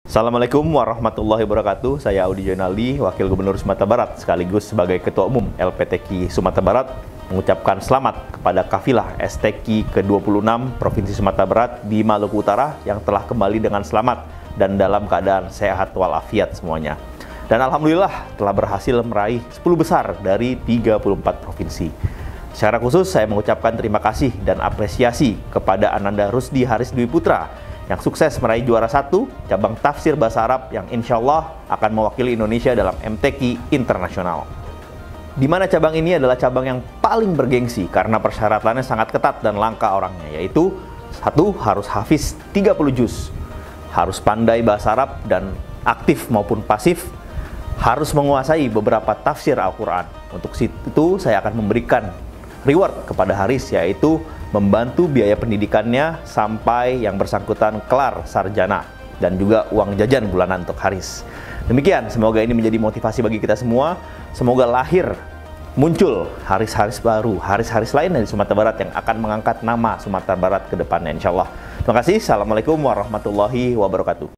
Assalamualaikum warahmatullahi wabarakatuh. Saya Audi Joinaldi, Wakil Gubernur Sumatera Barat sekaligus sebagai Ketua Umum LPTQ Sumatera Barat, mengucapkan selamat kepada kafilah STQ ke-26 Provinsi Sumatera Barat di Maluku Utara yang telah kembali dengan selamat dan dalam keadaan sehat walafiat semuanya. Dan alhamdulillah telah berhasil meraih 10 besar dari 34 provinsi. Secara khusus saya mengucapkan terima kasih dan apresiasi kepada Ananda Rusdi Haris Dwi Putra yang sukses meraih juara 1 cabang tafsir bahasa Arab yang insya Allah akan mewakili Indonesia dalam MTQ internasional. Di mana cabang ini adalah cabang yang paling bergengsi karena persyaratannya sangat ketat dan langka orangnya, yaitu 1. Harus hafiz 30 juz, harus pandai bahasa Arab dan aktif maupun pasif, harus menguasai beberapa tafsir Al-Quran. Untuk itu saya akan memberikan reward kepada Haris, yaitu membantu biaya pendidikannya sampai yang bersangkutan kelar sarjana dan juga uang jajan bulanan untuk Haris. Demikian, semoga ini menjadi motivasi bagi kita semua. Semoga lahir, muncul Haris-Haris baru, Haris-Haris lain dari Sumatera Barat yang akan mengangkat nama Sumatera Barat ke depannya insya Allah. Terima kasih. Assalamualaikum warahmatullahi wabarakatuh.